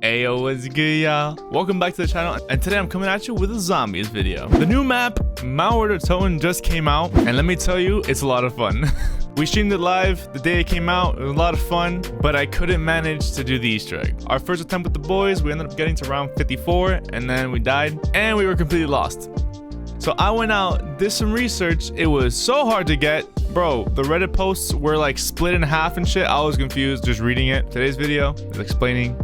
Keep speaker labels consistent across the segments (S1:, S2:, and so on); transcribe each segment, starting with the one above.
S1: Ayo, what's good, y'all? Welcome back to the channel, and today I'm coming at you with a zombies video. The new map, Mount Toten, just came out, and let me tell you, it's a lot of fun. We streamed it live the day it came out. It was a lot of fun, but I couldn't manage to do the Easter egg. Our first attempt with the boys, we ended up getting to round 54, and then we died, and we were completely lost. So I went out, did some research. It was so hard to get. Bro, the Reddit posts were like split in half and shit. I was confused just reading it. Today's video is explaining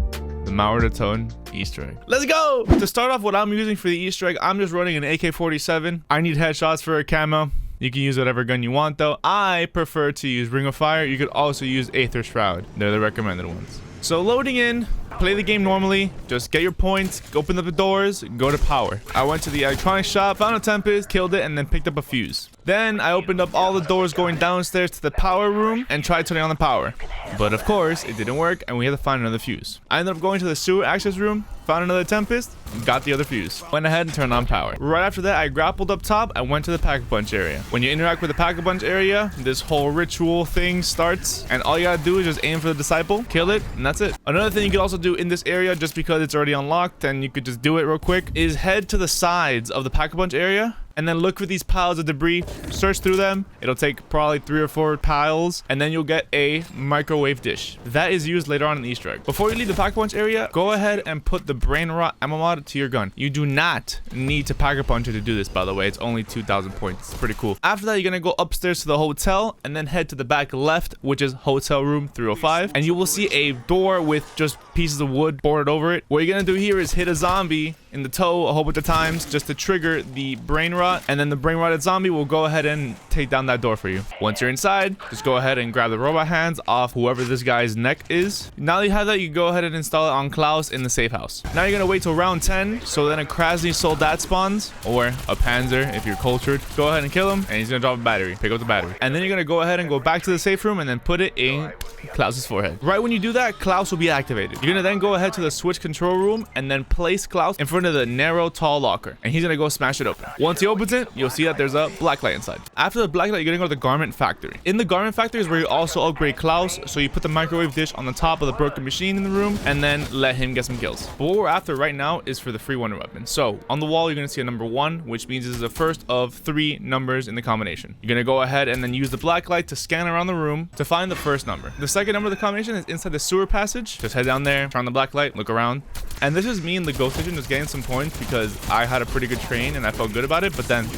S1: the Mount Toten Easter egg. Let's go! To start off, what I'm using for the Easter egg, I'm just running an AK-47. I need headshots for a camo. You can use whatever gun you want though. I prefer to use Ring of Fire. You could also use Aether Shroud. They're the recommended ones. So loading in, play the game normally, just get your points, open up the doors, go to power. I went to the electronics shop, found a Tempest, killed it, and then picked up a fuse. Then I opened up all the doors going downstairs to the power room and tried turning on the power. But of course, it didn't work and we had to find another fuse. I ended up going to the sewer access room, found another Tempest, got the other fuse. Went ahead and turned on power. Right after that, I grappled up top and went to the Pack-a-Punch area. When you interact with the Pack-a-Punch area, this whole ritual thing starts, and all you gotta do is just aim for the disciple, kill it, and that's it. Another thing you could also do in this area, just because it's already unlocked and you could just do it real quick, is head to the sides of the Pack-a-Punch area and then look for these piles of debris, search through them. It'll take probably 3 or 4 piles, and then you'll get a microwave dish. That is used later on in the Easter egg. Before you leave the Pack-a-Punch area, go ahead and put the brain rot ammo mod to your gun. You do not need to Pack-a-Punch to do this, by the way. It's only 2,000 points. It's pretty cool. After that, you're gonna go upstairs to the hotel, and then head to the back left, which is hotel room 305, and you will see a door with just pieces of wood boarded over it. What you're gonna do here is hit a zombie in the toe a whole bunch of times just to trigger the brain rot, and then the brain rotted zombie will go ahead and take down that door for you. Once you're inside, just go ahead and grab the robot hands off whoever this guy's neck is. Now that you have that, you go ahead and install it on Klaus in the safe house. Now you're gonna wait till round 10, so then a Krasny Soldat spawns, or a Panzer if you're cultured. Go ahead and kill him, and he's gonna drop a battery. Pick up the battery, and then you're gonna go ahead and go back to the safe room and then put it in Klaus's forehead. Right when you do that, Klaus will be activated. You're gonna then go ahead to the switch control room and then place Klaus in front of the narrow tall locker, and he's gonna go smash it open. Once he opens it, you'll see that there's a black light inside. After the black light, you're gonna go to the garment factory. In the garment factory is where you also upgrade Klaus, so you put the microwave dish on the top of the broken machine in the room and then let him get some kills. But what we're after right now is for the free wonder weapon. So on the wall, you're gonna see a number 1, which means this is the first of 3 numbers in the combination. You're gonna go ahead and then use the black light to scan around the room to find the first number. The second number of the combination is inside the sewer passage. Just head down there, turn on the black light, look around. And this is me in the ghost station just getting some points because I had a pretty good train and I felt good about it, but then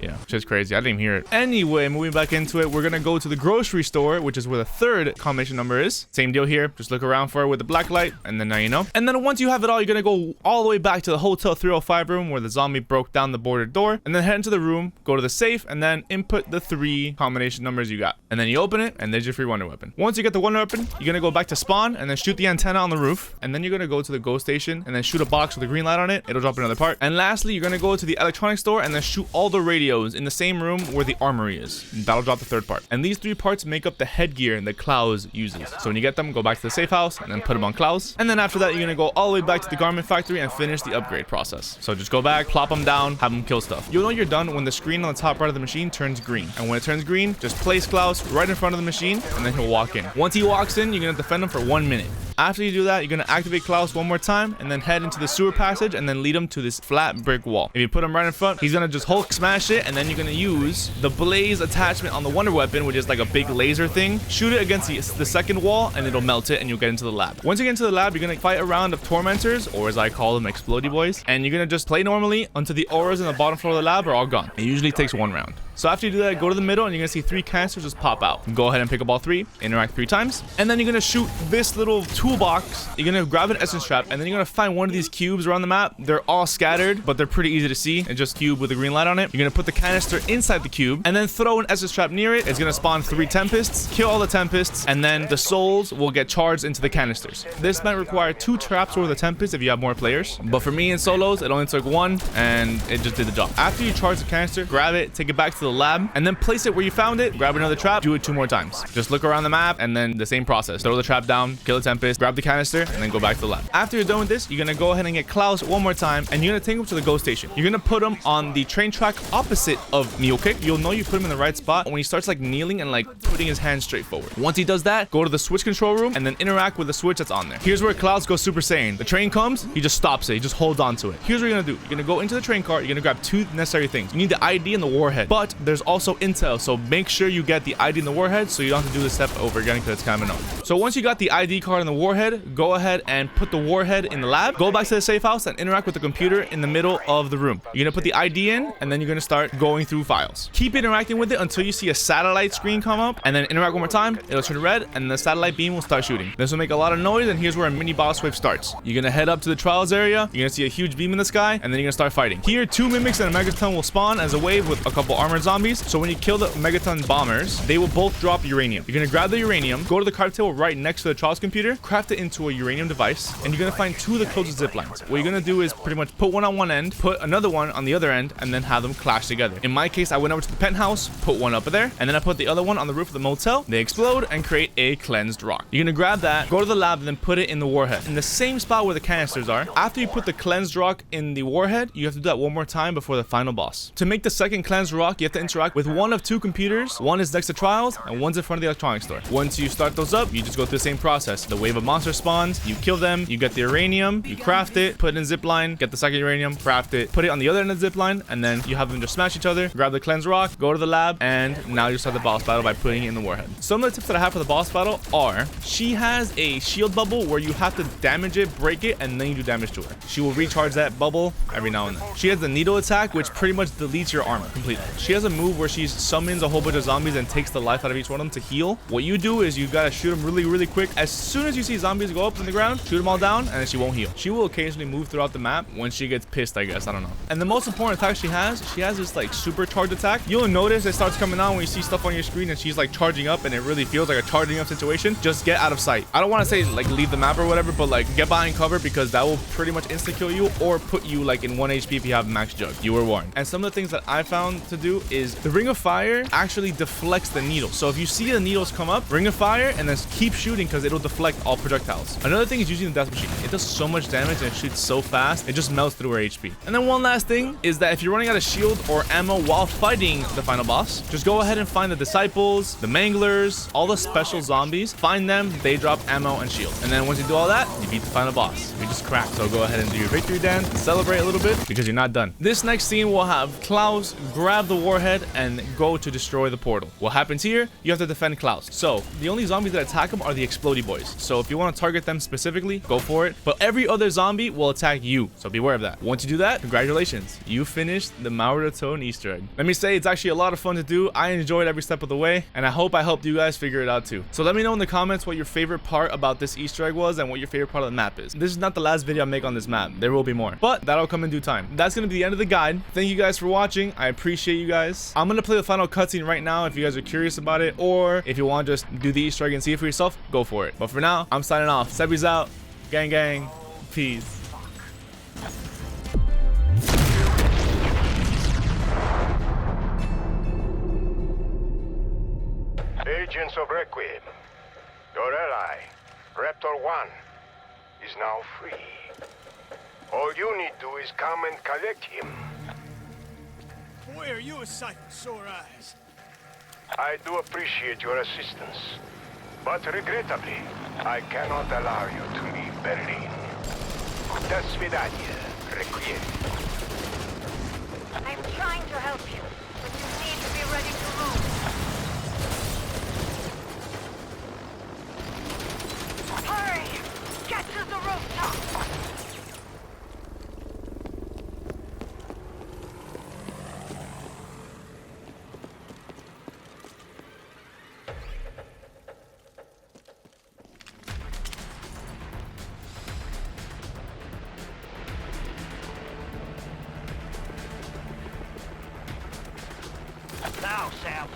S1: yeah, just crazy. I didn't even hear it. Anyway, moving back into it, we're gonna go to the grocery store, which is where the third combination number is. Same deal here. Just look around for it with the black light, and then now you know. And then once you have it all, you're gonna go all the way back to the hotel 305 room where the zombie broke down the boarded door, and then head into the room, go to the safe, and then input the 3 combination numbers you got. And then you open it, and there's your free wonder weapon. Once you get the wonder weapon, you're gonna go back to spawn and then shoot the antenna on the roof, and then you're gonna go to the ghost station and then shoot a box with a green light on it. It'll drop another part. And lastly, you're gonna go to the electronics store and then shoot all the radios in the same room where the armory is. That'll drop the 3rd part. And these 3 parts make up the headgear that Klaus uses. So when you get them, go back to the safe house and then put them on Klaus. And then after that, you're gonna go all the way back to the garment factory and finish the upgrade process. So just go back, plop them down, have them kill stuff. You'll know you're done when the screen on the top right of the machine turns green. And when it turns green, just place Klaus right in front of the machine and then he'll walk in. Once he walks in, you're gonna defend him for 1 minute. After you do that, you're gonna activate Klaus one more time and then head into the sewer passage and then lead him to this flat brick wall. If you put him right in front, he's gonna just Hulk smash it, and then you're gonna use the blaze attachment on the wonder weapon, which is like a big laser thing. Shoot it against the second wall and it'll melt it and you'll get into the lab. Once you get into the lab, you're gonna fight a round of tormentors, or as I call them, explodey boys, and you're gonna just play normally until the auras in the bottom floor of the lab are all gone. It usually takes 1 round. So after you do that, go to the middle and you're gonna see 3 canisters just pop out. Go ahead and pick up all 3, interact 3 times, and then you're gonna shoot this little toolbox. You're gonna grab an essence trap, and then you're gonna find one of these cubes around the map. They're all scattered, but they're pretty easy to see. It's just cube with a green light on it. You're gonna put the canister inside the cube and then throw an essence trap near it. It's gonna spawn 3 tempests, kill all the tempests, and then the souls will get charged into the canisters. This might require 2 traps worth of tempests if you have more players, but for me in solos, it only took 1 and it just did the job. After you charge the canister, grab it, take it back to the lab, and then place it where you found it. Grab another trap, do it 2 more times. Just look around the map, and then the same process. Throw the trap down, kill the Tempest, grab the canister, and then go back to the lab. After you're done with this, you're gonna go ahead and get Klaus 1 more time, and you're gonna take him to the ghost station. You're gonna put him on the train track opposite of Mule Kick. You'll know you put him in the right spot when he starts like kneeling and like putting his hands straight forward. Once he does that, go to the switch control room and then interact with the switch that's on there. Here's where Klaus goes Super Saiyan. The train comes, he just stops it. He just holds on to it. Here's what you're gonna do. You're gonna go into the train cart. You're gonna grab 2 necessary things. You need the ID and the warhead, but there's also intel, so make sure you get the ID and the warhead so you don't have to do this step over again because it's kind of annoying. So once you got the ID card and the warhead, go ahead and put the warhead in the lab. Go back to the safe house and interact with the computer in the middle of the room. You're gonna put the ID in, and then you're gonna start going through files. Keep interacting with it until you see a satellite screen come up, and then interact 1 more time. It'll turn red, and the satellite beam will start shooting. This will make a lot of noise, and here's where a mini boss wave starts. You're gonna head up to the trials area. You're gonna see a huge beam in the sky, and then you're gonna start fighting. Here, 2 mimics and a megaton will spawn as a wave with a couple armored zombies. So when you kill the megaton bombers, they will both drop uranium. You're gonna grab the uranium, go to the craft table right next to the trials computer, craft it into a uranium device, and you're gonna find 2 of the closest zip lines. What you're gonna do is pretty much put one on one end, put another one on the other end, and then have them clash together. In my case, I went over to the penthouse, put one up there, and then I put the other one on the roof of the motel. They explode and create a cleansed rock. You're gonna grab that, go to the lab, and then put it in the warhead in the same spot where the canisters are. After you put the cleansed rock in the warhead, you have to do that 1 more time before the final boss. To make the second cleansed rock, you have to interact with 1 of 2 computers. One is next to trials, and one's in front of the electronics store. Once you start those up, you just go through the same process. The wave of monsters spawns, you kill them, you get the uranium, you craft it, put it in zip line, get the second uranium, craft it, put it on the other end of the zip line, and then you have them just smash each other, grab the cleanse rock, go to the lab, and now you start the boss battle by putting it in the warhead. Some of the tips that I have for the boss battle are, she has a shield bubble where you have to damage it, break it, and then you do damage to her. She will recharge that bubble every now and then. She has the needle attack, which pretty much deletes your armor completely. She has a move where she summons a whole bunch of zombies and takes the life out of each one of them to heal. What you do is you gotta shoot them really quick. As soon as you see zombies go up in the ground, shoot them all down, and then she won't heal. She will occasionally move throughout the map when she gets pissed, I guess. I don't know. And the most important attack she has this like supercharged attack. You'll notice it starts coming on when you see stuff on your screen and she's like charging up, and it really feels like a charging up situation. Just get out of sight. I don't want to say like leave the map or whatever, but like get behind cover, because that will pretty much insta kill you or put you like in 1 HP if you have max jug. You were warned. And some of the things that I found to do is the ring of fire actually deflects the needle. So if you see the needles come up, ring of fire, and then keep shooting because it'll deflect all projectiles. Another thing is using the death machine. It does so much damage and it shoots so fast, it just melts through her HP. And then one last thing is that if you're running out of shield or ammo while fighting the final boss, just go ahead and find the disciples, the manglers, all the special zombies. Find them, they drop ammo and shield. And then once you do all that, you beat the final boss. You just cracked. So go ahead and do your victory dance, celebrate a little bit, because you're not done. This next scene will have Klaus grab the warhead and go to destroy the portal. What happens here? You have to defend Klaus. So the only zombies that attack him are the explodey boys. So if you want to target them specifically, go for it. But every other zombie will attack you, so beware of that. Once you do that, congratulations, you finished the Mauer the Toten Easter egg. Let me say, it's actually a lot of fun to do. I enjoyed every step of the way, and I hope I helped you guys figure it out too. So let me know in the comments what your favorite part about this Easter egg was and what your favorite part of the map is. This is not the last video I make on this map. There will be more, but that'll come in due time. That's gonna be the end of the guide. Thank you guys for watching. I appreciate you guys. I'm gonna play the final cutscene right now if you guys are curious about it, or if you want to just do the Easter egg and see it for yourself, go for it. But for now, I'm signing off. Sebi's out. Gang gang. Peace.
S2: Agents of Requiem, your ally, Raptor 1, is now free. All you need to do is come and collect him.
S3: Boy, are you a sight for sore eyes.
S2: I do appreciate your assistance, but regrettably, I cannot allow you to leave Berlin. До свидания, Requiem.
S4: I'm trying to help you, but you need to be ready to move. Hurry! Get to the rooftop! Now, Sam.